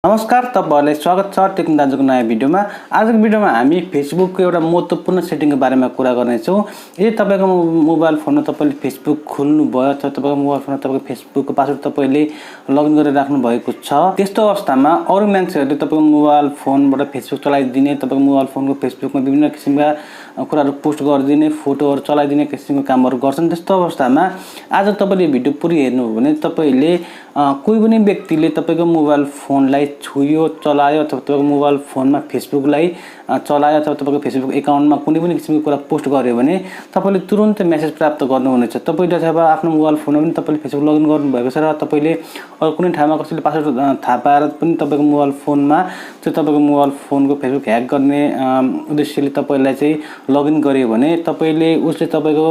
नमस्कार, तपाईहरुलाई स्वागत छ टेक्निक दाजुको नयाँ भिडियोमा। आजको भिडियोमा हामी फेसबुकको एउटा महत्त्वपूर्ण सेटिङको बारेमा कुरा गर्नेछौँ। यदि तपाईको मोबाइल फोनमा तपाईले फेसबुक खोल्नु भयो अथवा तपाईको मोबाइल फोनमा तपाईको फेसबुकको पासवर्ड तपाईले लगइन गरेर राख्नु भएको छ, त्यस्तो अवस्थामा अरु मान्छेहरुले तपाईको मोबाइल फोनबाट फेसबुक चलाइदिने, तपाईको मोबाइल फोनको फेसबुकमा विभिन्न किसिमका कुराहरु पोस्ट गरिदिने, फोटोहरु चलाइदिने किसिमको कामहरु गर्छन्। त्यस्तो अवस्थामा आज तपाईले भिडियो पुरै हेर्नु हो भने तपाईले कुनै पनि व्यक्तिले तपाईको मोबाइल फोनलाई छुयो, चलायो अथवा तपाईको मोबाइल फोनमा फेसबुकलाई चलायो अथवा तपाईको फेसबुक एकाउन्टमा कुनै पनि किसिमको कुरा पोस्ट गर्यो भने तपाईले तुरुन्तै मेसेज प्राप्त गर्नुहुनेछ। तपाईले अथवा आफ्नो मोबाइल फोनमा पनि तपाईले फेसबुक लगइन गर्नु भएको छ र तपाईले अरु कुनै ठाउँमा कसैले पासवर्ड थाहा पाएर पनि तपाईको मोबाइल फोनमा चाहिँ तपाईको मोबाइल फोनको फेसबुक ह्याक गर्ने उद्देश्यले तपाईलाई चाहिँ लगइन गर्यो भने तपाईले उसले तपाईको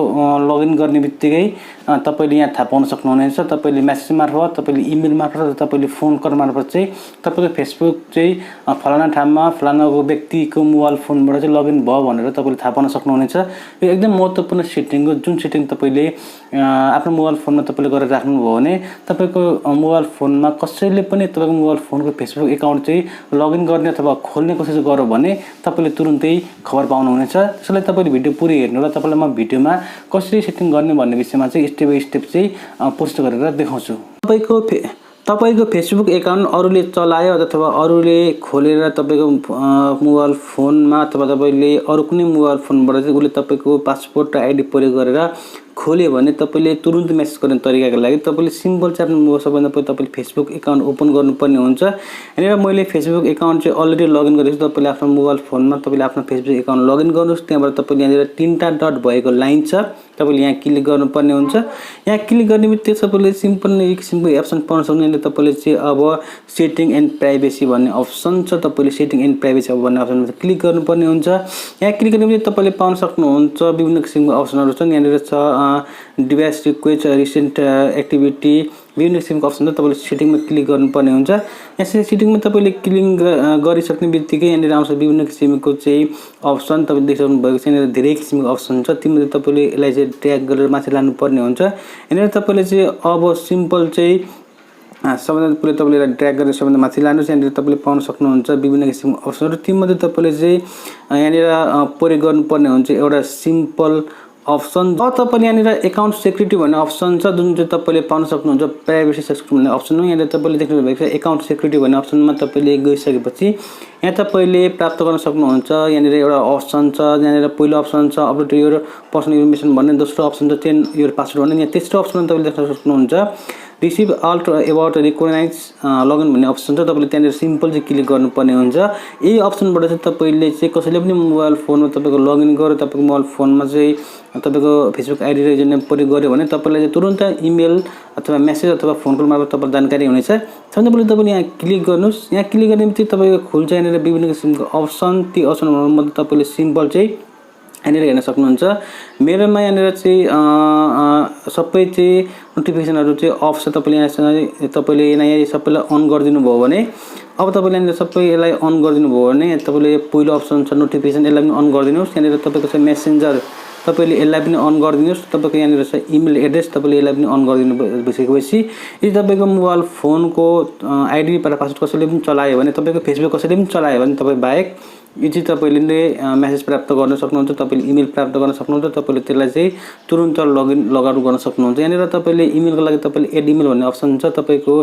लगइन गर्ने बित्तिकै तपाईले यहाँ थाहा पाउन सक्नुहुनेछ। तपाईले मेसेज मार्फत, तपाईले इमेल मार्फत, तपाईले फोन कल मार्फत चाहिँ तपाईको फेसबुक चाहिँ फलाना ठाउँमा फलानाको व्यक्तिको मोबाइल फोनबाट चाहिँ लगइन भयो भनेर तपाईले थाहा पाउन सक्नुहुनेछ। यो एकदम महत्त्वपूर्ण सेटिङ हो, जुन सेटिङ तपाईले आफ्नो मोबाइल फोनमा तपाईले गरेर राख्नुभयो भने तपाईको मोबाइल फोनमा कसैले पनि तपाईको मोबाइल फोनको फेसबुक एकाउन्ट चाहिँ लगइन गर्ने अथवा खोल्ने कोसिस गर्यो भने तपाईले तुरुन्तै खबर पाउनुहुनेछ। त्यसैले तपाईले भिडियो पुरै हेर्नु होला। तपाईलाई म भिडियोमा कसरी सेटिङ गर्ने भन्ने विषयमा चाहिँ स्टेप बाइ स्टेप चाहिँ पोस्ट गरेर देखाउँछु। तपाईको फेसबुक एकाउन्ट अरूले चलायो अथवा अरूले खोलेर तपाईको मोबाइल फोनमा अथवा तपाईले अरु कुनै मोबाइल फोनबाट चाहिँ उले तपाईको पासवर्ड र आईडी प्रयोग गरेर खोल्यो भने तपाईले तुरुन्त मेसेज गर्ने तरिकाको लागि तपाईले सिम्पल चाहिँ आफ्नो सबैभन्दा पहिले तपाईले फेसबुक एकाउन्ट ओपन गर्नुपर्ने हुन्छ। यहाँनिर मैले फेसबुक एकाउन्ट चाहिँ अलरेडी लगइन गरेको छु। तपाईले आफ्नो मोबाइल फोनमा तपाईले आफ्नो फेसबुक एकाउन्ट लगइन गर्नुस्। त्यहाँबाट तपाईले यहाँनिर तीनटा डट भएको लाइन छ, तपाईले यहाँ क्लिक गर्नुपर्ने हुन्छ। यहाँ क्लिक गर्ने बित्तिकै तपाईले सिम्पल नै एक किसिमको अप्सन पाउन सक्नुहुन्छ। तपाईले चाहिँ अब सेटिङ एन्ड प्राइभेसी भन्ने अप्सन छ, तपाईले सेटिङ एन्ड प्राइभेसी भन्ने अप्सनमा क्लिक गर्नुपर्ने हुन्छ। यहाँ क्लिक गर्ने बित्तिकै तपाईले पाउन सक्नुहुन्छ विभिन्न किसिमको अप्सनहरु छन्। यहाँनिर छ डिभाइस रिक्वेस्ट, रिसेन्ट एक्टिभिटी, विभिन्न किसिमको अप्सन छ। तपाईले सेटिङमा क्लिक गर्नुपर्ने हुन्छ। यहाँ सेटिङमा तपाईले क्लिक गरिसक्ने बित्तिकै यहाँनिर आउँछ विभिन्न किसिमको चाहिँ अप्सन। तपाईले देखिसक्नु भएको छ यहाँनिर धेरै किसिमको अप्सन छ। तीमध्ये तपाईले यसलाई चाहिँ ड्र्याग गरेर माथि लानुपर्ने हुन्छ। यहाँनिर तपाईले चाहिँ अब सिम्पल चाहिँ सबैभन्दा पहिले तपाईले ड्र्याग गरेर सबैभन्दा माथि लानुस्। यहाँनिर तपाईले पाउन सक्नुहुन्छ विभिन्न किसिमको अप्सनहरु। तीमध्ये तपाईले चाहिँ यहाँनिर प्रयोग गर्नुपर्ने हुन्छ एउटा सिम्पल अप्सन। अब तपाईले यहाँनिर एकाउन्ट सेक्युरिटी भन्ने अप्सन छ, जुन चाहिँ तपाईले पाउन सक्नुहुन्छ प्राइभेसी सेक्युरिटी भन्ने अप्सन हो। यहाँनिर तपाईले देख्नु भएको छ एकाउन्ट सेक्युरिटी भन्ने अप्सनमा तपाईले गइसकेपछि यहाँ तपाईले प्राप्त गर्न सक्नुहुन्छ। यहाँनिर एउटा अप्सन छ, यहाँनिर पहिलो अप्सन छ अपडेट योर पर्सनल इन्फर्मेसन भन्ने, दोस्रो अप्सन छ चेन्ज योर पासवर्ड भन्ने, यहाँ तेस्रो अप्सन तपाईले देख्न सक्नुहुन्छ receive all about recognize login भन्ने अप्सन छ। तपाईले त्यहाँनिर सिम्पल चाहिँ क्लिक गर्नुपर्ने हुन्छ। यही अप्सनबाट चाहिँ तपाईले चाहिँ कसैले पनि मोबाइल फोनमा तपाईको लगइन गर्यो, तपाईको मोबाइल फोनमा चाहिँ तपाईको फेसबुक आईडी र युजरनेम प्रयोग गर्यो भने तपाईलाई चाहिँ तुरुन्त इमेल अथवा मेसेज अथवा फोन कल मार्फत तपाईलाई जानकारी हुनेछ। सबैभन्दा पहिले तपाईले यहाँ क्लिक गर्नुस्। यहाँ क्लिक गर्ने बित्तिकै तपाईको खुल्छ यहाँनिर विभिन्न किसिमको अप्सन। ती अप्सनहरुमध्ये तपाईले सिम्पल चाहिँ यहाँनिर हेर्न सक्नुहुन्छ। मेरोमा यहाँनिर चाहिँ सबै चाहिँ नोटिफिकेसनहरु चाहिँ अफ छ। तपाईले यहाँ सबैलाई अन गरिदिनु भयो भने अब तपाईले यहाँनिर सबै यसलाई अन गरिदिनु भयो भने तपाईले पहिलो अप्सन छ नोटिफिकेसन, यसलाई पनि अन गरिदिनुस्। यहाँनिर तपाईको छ मेसेन्जर, तपाईले यसलाई पनि अन गरिदिनुस्। तपाईको यहाँनिर छ इमेल एड्रेस, तपाईले यसलाई पनि अन गरिदिनु भइसकेपछि यदि तपाईको मोबाइल फोनको आईडी र पासवर्ड कसैले पनि चलायो भने, तपाईको फेसबुक कसैले पनि चलायो भने तपाई बाहेक यो चाहिँ तपाईले मेसेज प्राप्त गर्न सक्नुहुन्छ, तपाईले इमेल प्राप्त गर्न सक्नुहुन्छ। तपाईले त्यसलाई चाहिँ तुरुन्त लगआउट गर्न सक्नुहुन्छ। यहाँनिर तपाईले इमेलको लागि तपाईले एड इमेल भन्ने अप्सन छ। तपाईको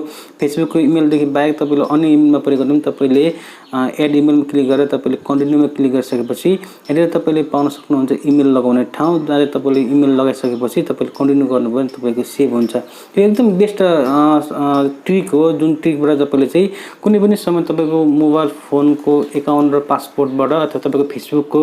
फेसबुकको इमेलदेखि बाहेक तपाईले अन्य इमेलमा प्रयोग गर्नु तपाईले एड इमेलमा क्लिक गरेर तपाईले कन्टिन्यूमा क्लिक गरिसकेपछि यहाँनिर तपाईले पाउन सक्नुहुन्छ इमेल लगाउने ठाउँ। जहाँ तपाईले इमेल लगाइसकेपछि तपाईले कन्टिन्यू गर्नुभयो भने तपाईको सेभ हुन्छ। यो एकदम बेस्ट ट्रिक हो, जुन ट्रिकबाट तपाईले चाहिँ कुनै पनि समय तपाईको मोबाइल फोनको एकाउन्ट र पासपोर्टबाट अथवा तपाईको फेसबुकको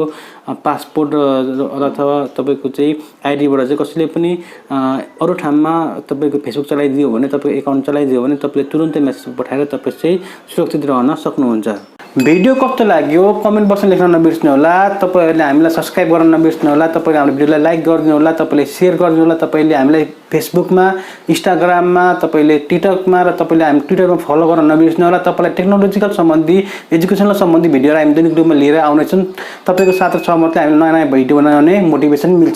पासपोर्ट अथवा तपाईको चाहिँ आईडीबाट चाहिँ कसैले पनि अरु ठाउँमा तपाईको फेसबुक चलाइदियो भने, तपाईको एकाउन्ट चलाइदियो भने तपाईले तुरुन्तै मेसेज पठाएर तपाई चाहिँ सुरक्षित रहन सक्नुहुन्छ। भिडियो कस्तो लाग्यो कमेन्ट बक्समा लेख्न नबिर्सनु होला। तपाईहरुले हामीलाई सब्स्क्राइब गर्न नबिर्सनु होला। तपाईले हाम्रो भिडियोलाई लाइक गरिदिनु होला, तपाईले शेयर गरिदिनु होला। तपाईले हामीलाई फेसबुकमा, इन्स्टाग्राममा, तपाईले टिकटकमा र तपाईले हामी ट्विटरमा फलो गर्न नबिर्सनु होला। तपाईलाई टेक्नोलोजिकल सम्बन्धी, एजुकेसनल सम्बन्धी भिडियोहरु हामी दैनिक रूपमा लिएर आउने छौं। तपाईको साथ र सहमतले हामीले नयाँ भिडियो बनाउने मोटिभेसन मिल्छ।